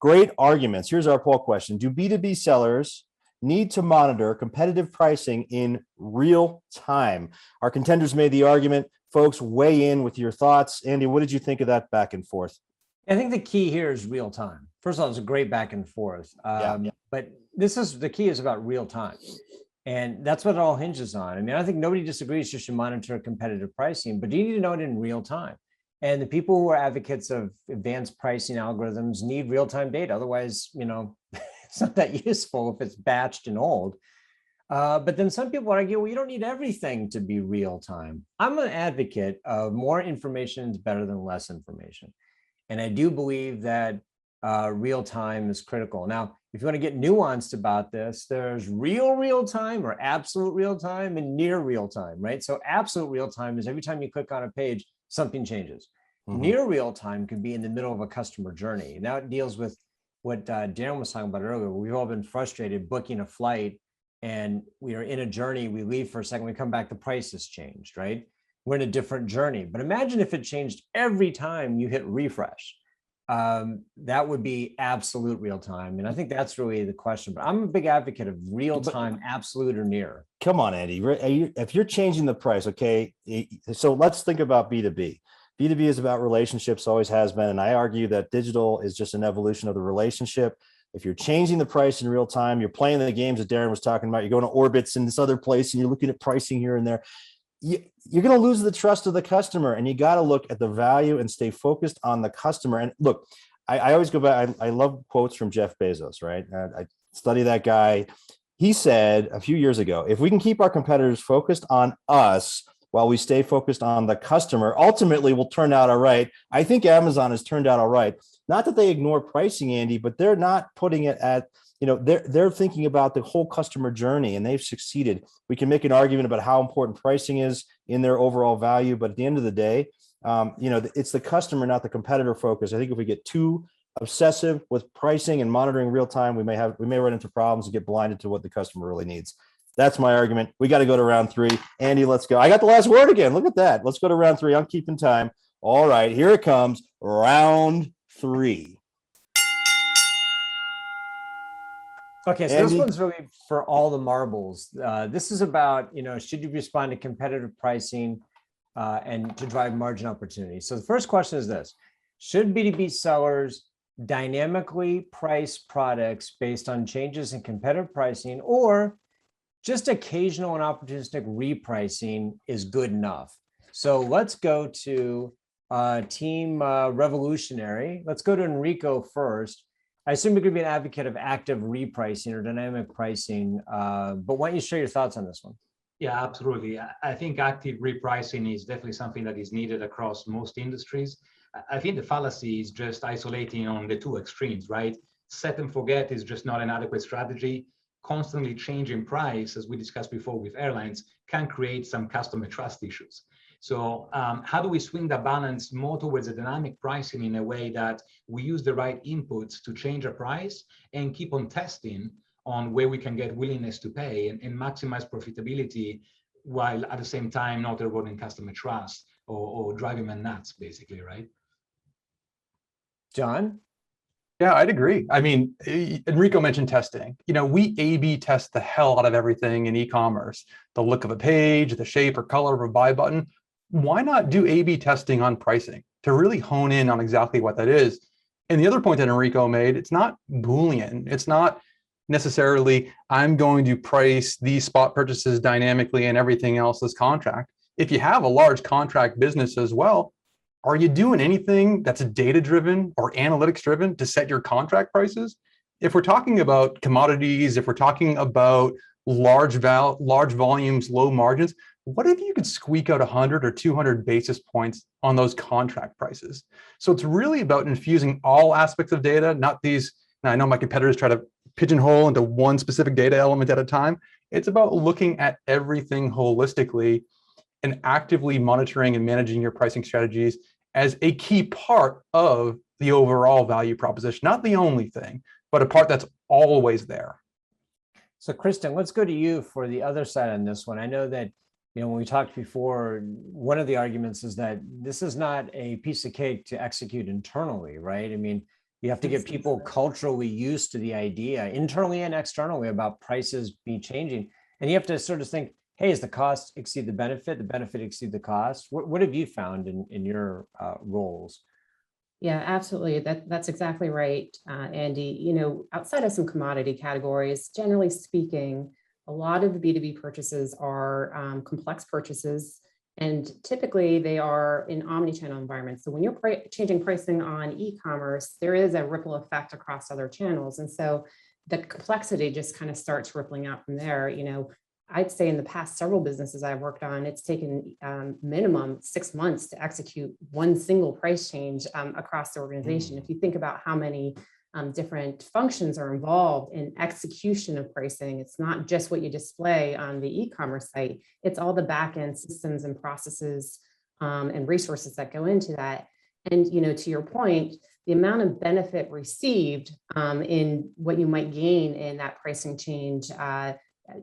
A: Great arguments. Here's our poll question. Do B2B sellers need to monitor competitive pricing in real time? Our contenders made the argument. Folks, weigh in with your thoughts. Andy, what did you think of that back and forth?
B: I think the key here is real time. First of all, it's a great back and forth. But the key is about real time. And that's what it all hinges on. I mean, I think nobody disagrees you should monitor competitive pricing, but you need to know it in real time. And the people who are advocates of advanced pricing algorithms need real-time data. Otherwise, it's not that useful if it's batched and old. But then some people argue, well, you don't need everything to be real time. I'm an advocate of more information is better than less information. And I do believe that real time is critical. Now, if you want to get nuanced about this, there's real time or absolute real time and near real time, right? So absolute real time is every time you click on a page, something changes. Near real time could be in the middle of a customer journey. Now it deals with what Darren was talking about earlier. We've all been frustrated booking a flight and we are in a journey, we leave for a second, we come back, the price has changed, right? We're in a different journey. But imagine if it changed every time you hit refresh. That would be absolute real time. And I think that's really the question. But I'm a big advocate of real time, absolute or near.
A: Come on, Andy. If you're changing the price, okay, so let's think about B2B. B2B is about relationships, always has been. And I argue that digital is just an evolution of the relationship. If you're changing the price in real time, you're playing the games that Darren was talking about, you're going to orbits in this other place and you're looking at pricing here and there, you're going to lose the trust of the customer, and you got to look at the value and stay focused on the customer. And look, I always go back. I love quotes from Jeff Bezos, right? I study that guy. He said a few years ago, if we can keep our competitors focused on us while we stay focused on the customer, ultimately we'll turn out all right. I think Amazon has turned out all right. Not that they ignore pricing, Andy, but they're not putting it at, they're thinking about the whole customer journey, and they've succeeded. We can make an argument about how important pricing is in their overall value, but at the end of the day, it's the customer, not the competitor focus. I think if we get too obsessive with pricing and monitoring real time, we may run into problems and get blinded to what the customer really needs. That's my argument. We got to go to round three. Andy, let's go. I got the last word again. Look at that. Let's go to round three. I'm keeping time. All right, here it comes. Round three.
B: Okay, so
A: Andy?
B: This one's really for all the marbles. This is about, should you respond to competitive pricing and to drive margin opportunities? So the first question is this: should B2B sellers dynamically price products based on changes in competitive pricing, or just occasional and opportunistic repricing is good enough? So let's go to Team Revolutionary. Let's go to Enrico first. I assume you're going to be an advocate of active repricing or dynamic pricing, but why don't you share your thoughts on this one?
E: Yeah, absolutely. I think active repricing is definitely something that is needed across most industries. I think the fallacy is just isolating on the two extremes, right? Set and forget is just not an adequate strategy. Constantly changing price, as we discussed before with airlines, can create some customer trust issues. So how do we swing the balance more towards a dynamic pricing in a way that we use the right inputs to change a price and keep on testing on where we can get willingness to pay and maximize profitability, while at the same time not eroding customer trust or driving them nuts, basically, right?
B: John?
D: Yeah, I'd agree. I mean, Enrico mentioned testing. We A/B test the hell out of everything in e-commerce. The look of a page, the shape or color of a buy button. Why not do A/B testing on pricing to really hone in on exactly what that is? And the other point that Enrico made, it's not Boolean. It's not necessarily, I'm going to price these spot purchases dynamically and everything else is contract. If you have a large contract business as well, are you doing anything that's data-driven or analytics-driven to set your contract prices? If we're talking about commodities, if we're talking about large volumes, low margins, what if you could squeak out 100 or 200 basis points on those contract prices? So it's really about infusing all aspects of data, not these. Now, I know my competitors try to pigeonhole into one specific data element at a time. It's about looking at everything holistically and actively monitoring and managing your pricing strategies as a key part of the overall value proposition. Not the only thing, but a part that's always there.
B: So Kristen, let's go to you for the other side on this one. I know that, when we talked before, one of the arguments is that this is not a piece of cake to execute internally, right? I mean, you have to get people culturally used to the idea, internally and externally, about prices be changing. And you have to sort of think, hey, does the cost exceed the benefit exceed the cost? What have you found in your roles?
F: Yeah, absolutely. That's exactly right, Andy. Outside of some commodity categories, generally speaking, a lot of the B2B purchases are complex purchases, and typically they are in omni-channel environments. So when you're changing pricing on e-commerce, there is a ripple effect across other channels. And so the complexity just kind of starts rippling out from there. You know, I'd say in the past several businesses I've worked on, it's taken minimum 6 months to execute one single price change across the organization. If you think about how many different functions are involved in execution of pricing, it's not just what you display on the e-commerce site, it's all the back-end systems and processes and resources that go into that. And, you know, to your point, the amount of benefit received in what you might gain in that pricing change,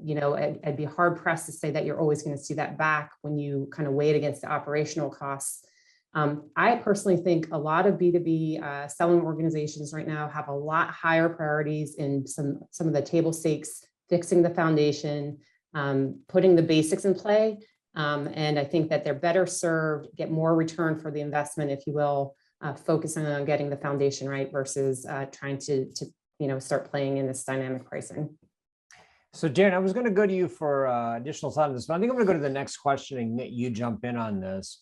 F: you know, I'd be hard pressed to say that you're always going to see that back when you kind of weigh it against the operational costs. I personally think a lot of B2B selling organizations right now have a lot higher priorities in some of the table stakes, fixing the foundation, putting the basics in play. And I think that they're better served, get more return for the investment, if you will, focusing on getting the foundation right versus trying to you know, start playing in this dynamic pricing.
B: So Darren, I was going to go to you for additional thought on this, but I think I'm going to go to the next question and let you jump in on this,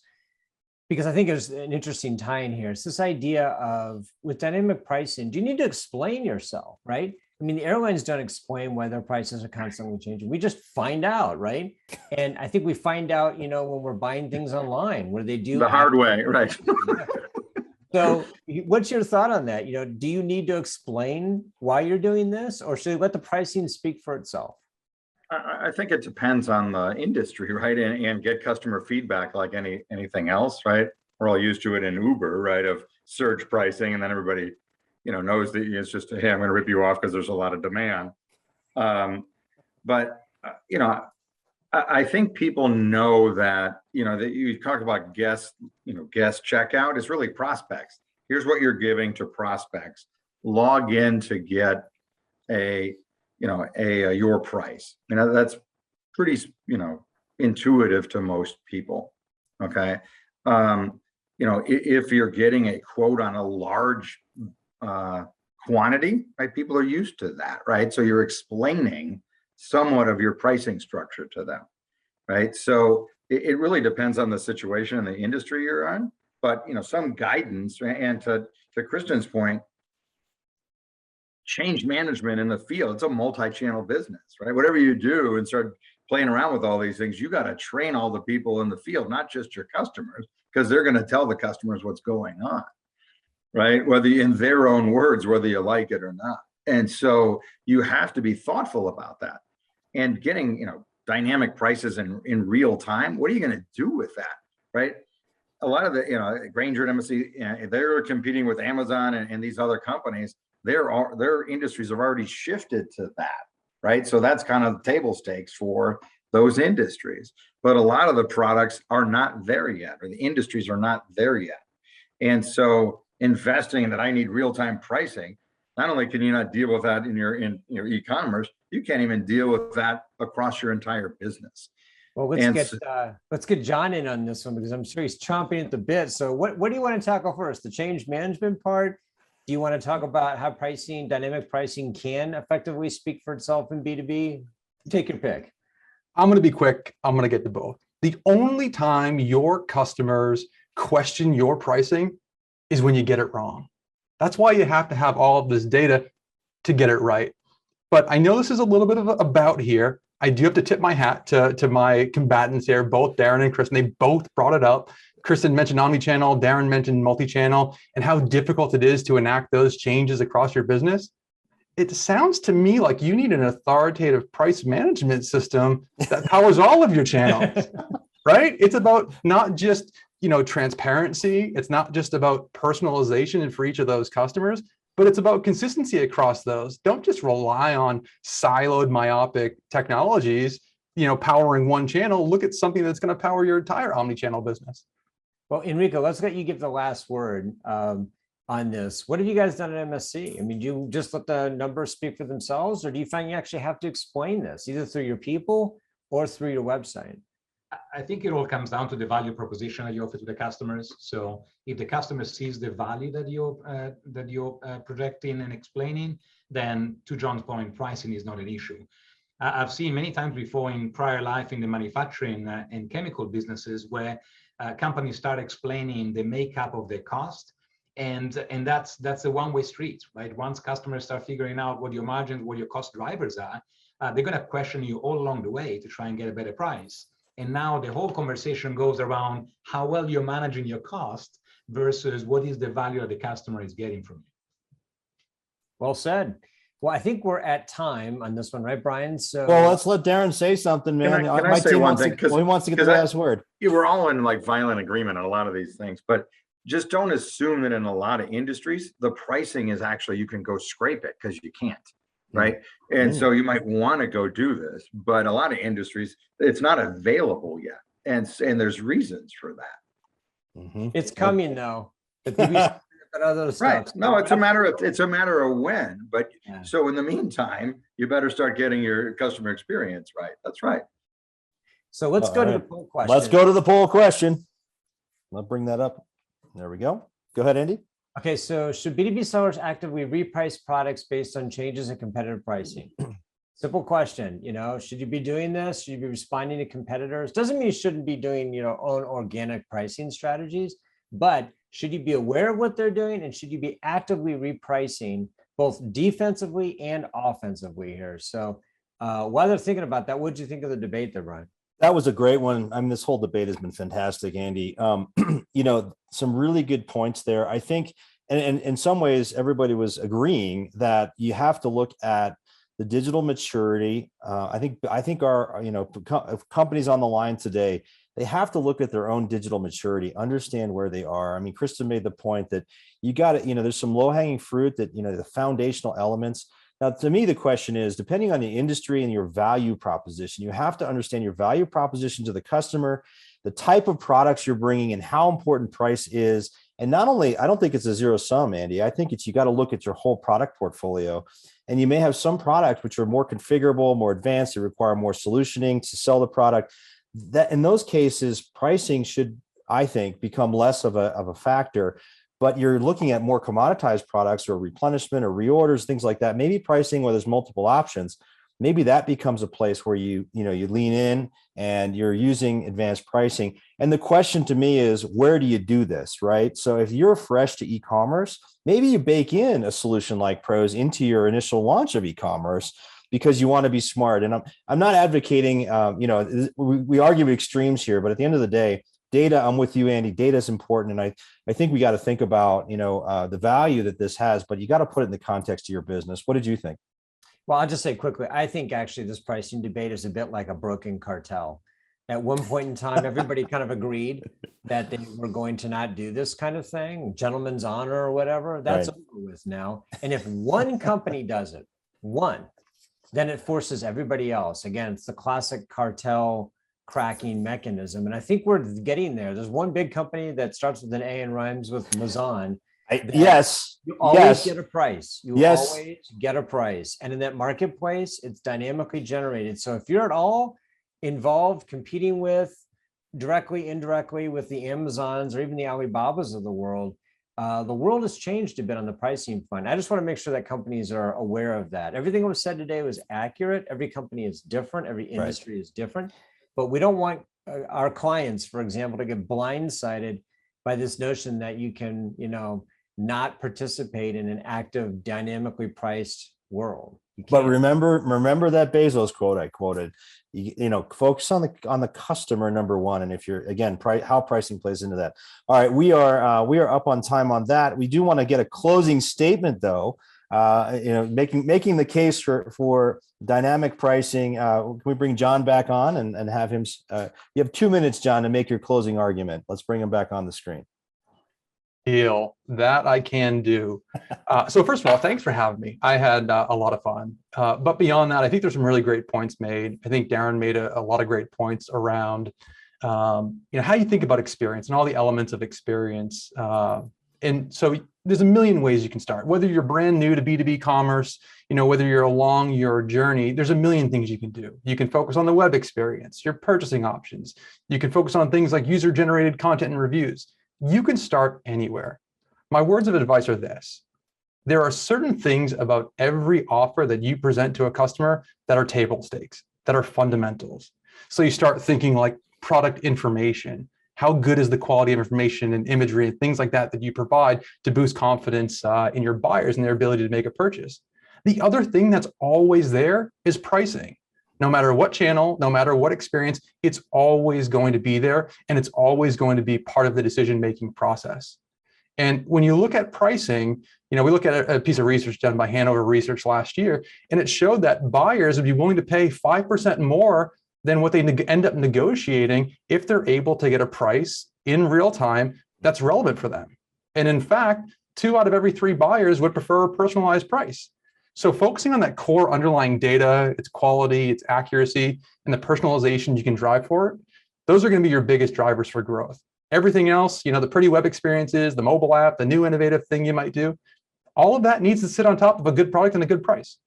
B: because I think there's an interesting tie in here. It's this idea of, with dynamic pricing, do you need to explain yourself, right? I mean, the airlines don't explain why their prices are constantly changing. We just find out, right? And I think we find out, you know, when we're buying things online, where they do
C: The hard way, right?
B: So what's your thought on that? You know, do you need to explain why you're doing this, or should we let the pricing speak for itself?
C: I think it depends on the industry, right? And get customer feedback like anything else, right? We're all used to it in Uber, right? Of surge pricing, and then everybody, you know, knows that it's just, hey, I'm going to rip you off because there's a lot of demand. But you know, I think people know that, you know, that you talk about guest checkout is really prospects. Here's what you're giving to prospects. Log in to get your price. You know, that's pretty, you know, intuitive to most people. Okay. You know, if you're getting a quote on a large quantity, right? People are used to that, right? So you're explaining somewhat of your pricing structure to them, right? So it really depends on the situation and the industry you're on, but, you know, some guidance. And to Kristen's point, change management in the field, it's a multi-channel business, right? Whatever you do and start playing around with all these things, you got to train all the people in the field, not just your customers, because they're going to tell the customers what's going on, right? Whether in their own words, whether you like it or not. And so you have to be thoughtful about that. And getting, you know, dynamic prices in real time, what are you going to do with that, right? A lot of the, you know, Grainger and MSC, they're competing with Amazon and these other companies. Their industries have already shifted to that, right? So that's kind of table stakes for those industries. But a lot of the products are not there yet, or the industries are not there yet. And so investing in that, I need real-time pricing. Not only can you not deal with that in your e-commerce, you can't even deal with that across your entire business.
B: Well, let's get John in on this one, because I'm sure he's chomping at the bit. So what do you want to tackle first? The change management part? Do you want to talk about how dynamic pricing can effectively speak for itself in B2B? Take your pick.
D: I'm going to be quick. I'm going to get to both. The only time your customers question your pricing is when you get it wrong. That's why you have to have all of this data to get it right. But I know this is a little bit of a bout here. I do have to tip my hat to my combatants here, both Darren and Kristen. They both brought it up. Kristen mentioned omnichannel, Darren mentioned multi-channel, and how difficult it is to enact those changes across your business. It sounds to me like you need an authoritative price management system that powers all of your channels, right? It's about not just, you know, transparency. It's not just about personalization and for each of those customers, but it's about consistency across those. Don't just rely on siloed, myopic technologies, you know, powering one channel. Look at something that's going to power your entire omnichannel business.
B: Well, Enrico, let's let you give the last word on this. What have you guys done at MSC? I mean, do you just let the numbers speak for themselves, or do you find you actually have to explain this either through your people or through your website?
E: I think it all comes down to the value proposition that you offer to the customers. So if the customer sees the value that you're projecting and explaining, then to John's point, pricing is not an issue. I've seen many times before in prior life in the manufacturing and chemical businesses where companies start explaining the makeup of their cost. And that's a one-way street, right? Once customers start figuring out what your margins, what your cost drivers are, they're going to question you all along the way to try and get a better price. And now the whole conversation goes around how well you're managing your cost versus what is the value that the customer is getting from you.
B: Well said. Well, I think we're at time on this one, right, Brian? So
A: Well, let's let Darren say something, man.
C: Can I
A: My
C: say
A: team
C: one
A: wants
C: thing?
A: to, well, he wants to get the last word.
C: We're all in like violent agreement on a lot of these things, but just don't assume that in a lot of industries, the pricing is actually, you can go scrape it because you can't, right? And so you might want to go do this, but a lot of industries, it's not available yet. And there's reasons for that.
B: it's coming though. But other stuff.
C: Right. No, it's a matter of when, but so in the meantime, you better start getting your customer experience right. That's right.
B: So let's go to the poll question.
A: Let's go to the poll question. I'll bring that up. There we go. Go ahead, Andy.
B: Okay, so should B2B sellers actively reprice products based on changes in competitive pricing? Simple question, should you be doing this? Should you be responding to competitors? Doesn't mean you shouldn't be doing your own organic pricing strategies, but should you be aware of what they're doing and should you be actively repricing both defensively and offensively here? So while they're thinking about that, what did you think of the debate there, Brian?
A: That was a great one. I mean, this whole debate has been fantastic, Andy. Some really good points there. I think, and in some ways, everybody was agreeing that you have to look at the digital maturity. I think our, companies on the line today, they have to look at their own digital maturity, understand where they are. I mean, Krista made the point that you got to, there's some low hanging fruit that, the foundational elements. Now, to me, the question is, depending on the industry and your value proposition, you have to understand your value proposition to the customer, the type of products you're bringing and how important price is. And not only, I don't think it's a zero sum, Andy. I think you got to look at your whole product portfolio. And you may have some products which are more configurable, more advanced, they require more solutioning to sell the product. That in those cases, pricing should, I think, become less of a factor. But you're looking at more commoditized products or replenishment or reorders, things like that. Maybe pricing where there's multiple options. Maybe that becomes a place where you lean in and you're using advanced pricing. And the question to me is, where do you do this, right? So if you're fresh to e-commerce, maybe you bake in a solution like Pros into your initial launch of e-commerce because you want to be smart. And I'm not advocating, we argue extremes here, but at the end of the day, data, I'm with you, Andy. Data is important. And I think we got to think about, the value that this has, but you got to put it in the context of your business. What did you think?
B: Well, I'll just say quickly, I think actually this pricing debate is a bit like a broken cartel. At one point in time, everybody kind of agreed that they were going to not do this kind of thing, gentleman's honor or whatever. That's over with now. And if one company does it, then it forces everybody else. Again, it's the classic cartel cracking mechanism. And I think we're getting there. There's one big company that starts with an A and rhymes with Mazan.
A: Yes.
B: You always get a price. You
A: Yes.
B: always get a price. And in that marketplace, it's dynamically generated. So if you're at all involved competing with directly, indirectly with the Amazons or even the Alibabas of the world has changed a bit on the pricing front. I just want to make sure that companies are aware of that. Everything that was said today was accurate. Every company is different. Every industry is different. But we don't want our clients, for example, to get blindsided by this notion that you can, not participate in an active, dynamically priced world.
A: But remember that Bezos quote I quoted. Focus on the customer, number one. And if you're again, how pricing plays into that. All right, we are up on time on that. We do want to get a closing statement though. Making the case for dynamic pricing. Can we bring John back on and have him? You have 2 minutes, John, to make your closing argument. Let's bring him back on the screen.
D: Deal. That I can do. So first of all, thanks for having me. I had a lot of fun. But beyond that, I think there's some really great points made. I think Darren made a lot of great points around, how you think about experience and all the elements of experience. And so there's a million ways you can start, whether you're brand new to B2B commerce, whether you're along your journey, there's a million things you can do. You can focus on the web experience, your purchasing options. You can focus on things like user-generated content and reviews. You can start anywhere. My words of advice are this: there are certain things about every offer that you present to a customer that are table stakes, that are fundamentals. So you start thinking like product information. How good is the quality of information and imagery and things like that that you provide to boost confidence in your buyers and their ability to make a purchase? The other thing that's always there is pricing. No matter what channel, no matter what experience, it's always going to be there, and it's always going to be part of the decision-making process. And when you look at pricing, we look at a piece of research done by Hanover Research last year, and it showed that buyers would be willing to pay 5% more than what they end up negotiating if they're able to get a price in real time that's relevant for them. And in fact, 2 out of every 3 buyers would prefer a personalized price. So focusing on that core underlying data, its quality, its accuracy, and the personalization you can drive for it, those are going to be your biggest drivers for growth. Everything else, the pretty web experiences, the mobile app, the new innovative thing you might do, all of that needs to sit on top of a good product and a good price.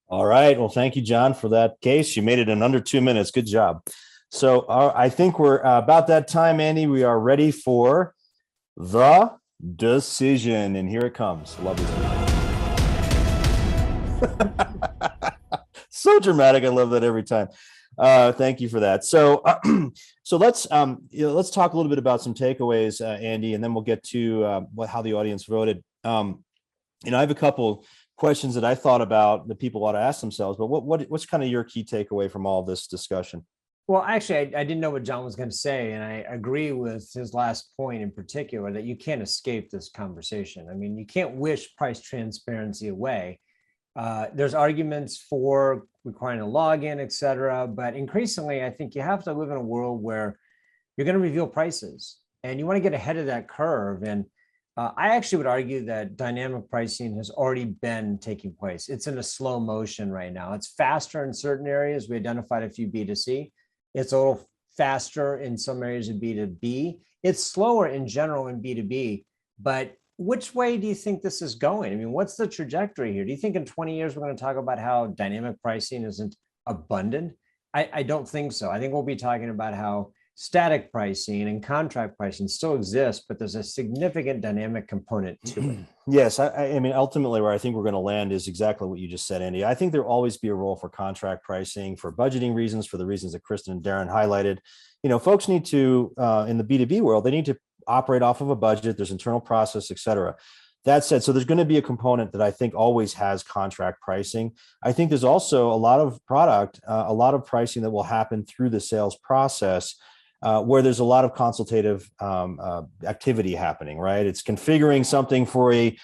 A: All right. Well, thank you, John, for that case. You made it in under 2 minutes. Good job. So I think we're about that time, Andy. We are ready for the decision. And here it comes. Love this. So dramatic. I love that every time. Thank you for that. So let's talk a little bit about some takeaways, Andy, and then we'll get to how the audience voted. I have a couple questions that I thought about that people ought to ask themselves, but what's kind of your key takeaway from all this discussion?
B: Well, actually, I didn't know what John was going to say, and I agree with his last point in particular, that you can't escape this conversation. I mean, you can't wish price transparency away. There's arguments for requiring a login, et cetera, but increasingly, I think you have to live in a world where you're going to reveal prices, and you want to get ahead of that curve. And I actually would argue that dynamic pricing has already been taking place. It's in a slow motion right now. It's faster in certain areas. We identified a few B2C. It's a little faster in some areas of B2B. It's slower in general in B2B, but which way do you think this is going? I mean, what's the trajectory here? Do you think in 20 years, we're going to talk about how dynamic pricing isn't abundant? I don't think so. I think we'll be talking about how static pricing and contract pricing still exist, but there's a significant dynamic component to it.
A: Yes. I mean, ultimately where I think we're going to land is exactly what you just said, Andy. I think there'll always be a role for contract pricing for budgeting reasons, for the reasons that Kristen and Darren highlighted. Folks need to, in the B2B world, they need to operate off of a budget. There's internal process, et cetera. That said, so there's going to be a component that I think always has contract pricing. I think there's also a lot of pricing that will happen through the sales process, where there's a lot of consultative activity happening, right? It's configuring something for a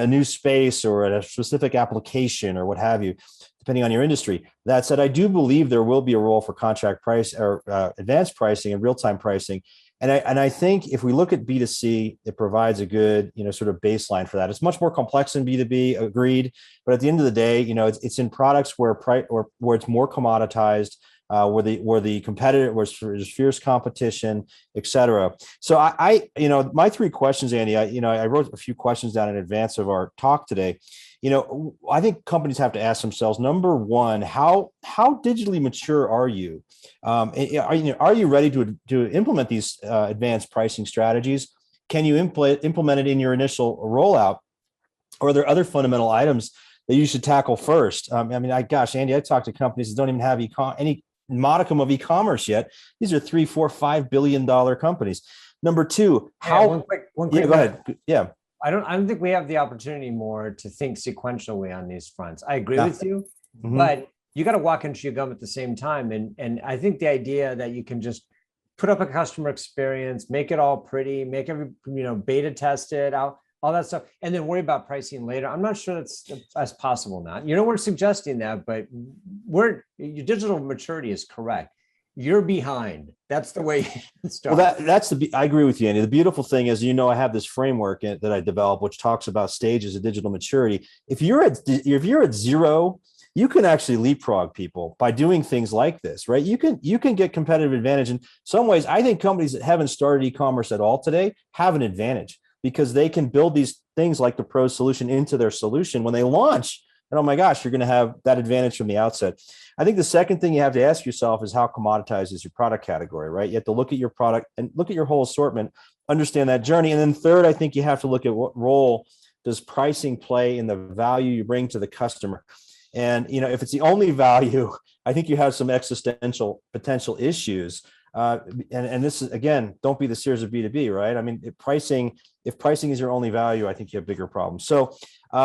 A: new space or a specific application or what have you, depending on your industry. That said, I do believe there will be a role for contract price or advanced pricing and real-time pricing. And I think if we look at B2C, it provides a good, sort of baseline for that. It's much more complex than B2B, agreed. But at the end of the day, it's in products where it's more commoditized, where the competitor, where there's fierce competition, et cetera. So my 3 questions, Andy, I wrote a few questions down in advance of our talk today. I think companies have to ask themselves, number one, how digitally mature are you? Are you ready to implement these advanced pricing strategies? Can you implement it in your initial rollout? Or are there other fundamental items that you should tackle first? Andy, I talk to companies that don't even have any modicum of e-commerce yet. These are $3, $4, $5 billion companies. Number 2,
B: one quick
A: go ahead. Yeah.
B: I don't think we have the opportunity more to think sequentially on these fronts. I agree with you, but you got to walk and chew gum at the same time. And I think the idea that you can just put up a customer experience, make it all pretty, make every, beta test it out, all that stuff, and then worry about pricing later. I'm not sure that's possible now. We're suggesting that, but your digital maturity is correct. You're behind. That's the way you start.
A: Well, I agree with you, Andy. The beautiful thing is, I have this framework that I developed, which talks about stages of digital maturity. If you're at 0, you can actually leapfrog people by doing things like this, right? You can get competitive advantage. In some ways, I think companies that haven't started e-commerce at all today have an advantage because they can build these things like the Pro solution into their solution when they launch. And oh my gosh, you're going to have that advantage from the outset. I think the second thing you have to ask yourself is how commoditized is your product category, right? You have to look at your product and look at your whole assortment, understand that journey. And then third, I think you have to look at what role does pricing play in the value you bring to the customer? And, if it's the only value, I think you have some existential potential issues. And this is, again, don't be the Sears of B2B, right? I mean, if pricing is your only value, I think you have bigger problems. So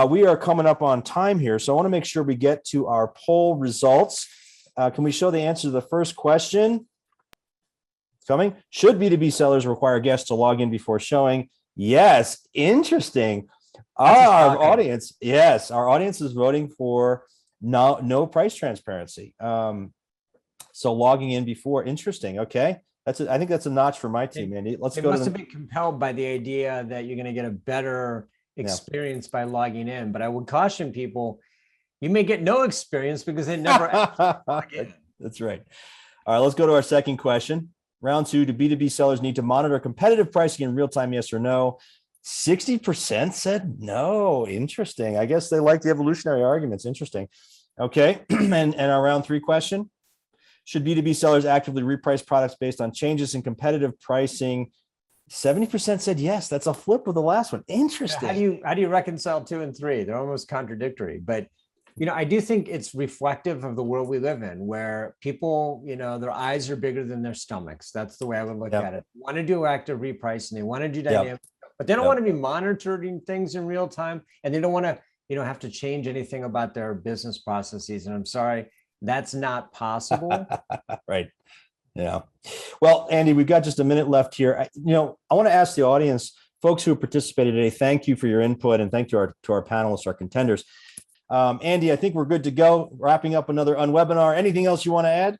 A: we are coming up on time here. So I want to make sure we get to our poll results. Can we show the answer to the first question? It's coming. Should B2B sellers require guests to log in before showing? Yes. Interesting. Our audience is voting for no price transparency. So logging in before, interesting. Okay. I think that's a notch for my team, Andy. Let's go.
B: Must have been compelled by the idea that you're going to get a better experience by logging in. But I would caution people, you may get no experience because they never log in.
A: That's right. All right, let's go to our second question. Round 2, do B2B sellers need to monitor competitive pricing in real time, yes or no? 60% said no. Interesting. I guess they like the evolutionary arguments. Interesting. Okay. And our round 3 question. Should B2B sellers actively reprice products based on changes in competitive pricing? 70% said yes. That's a flip with the last one. Interesting.
B: How do you reconcile 2 and 3? They're almost contradictory. But I do think it's reflective of the world we live in, where people, their eyes are bigger than their stomachs. That's the way I would look at it. They want to do active repricing. They want to do dynamic, but they don't want to be monitoring things in real time, and they don't want to, have to change anything about their business processes. And I'm sorry, that's not possible.
A: Right. Yeah. Well, Andy, we've got just a minute left here. I want to ask the audience, folks who participated today, thank you for your input, and thank you to our panelists, our contenders. Andy, I think we're good to go. Wrapping up another unwebinar. Anything else you want to add?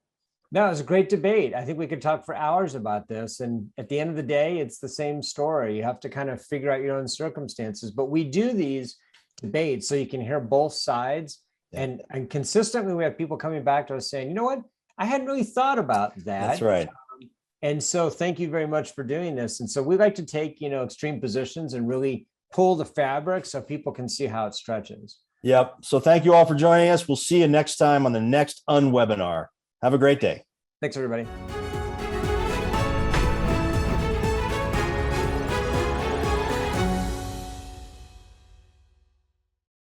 B: No, it was a great debate. I think we could talk for hours about this. And at the end of the day, it's the same story. You have to kind of figure out your own circumstances. But we do these debates so you can hear both sides. And consistently, we have people coming back to us saying, you know what? I hadn't really thought about that.
A: That's right.
B: And so thank you very much for doing this. And so we like to take, extreme positions and really pull the fabric so people can see how it stretches.
A: Yep. So thank you all for joining us. We'll see you next time on the next unwebinar. Have a great day.
B: Thanks, everybody.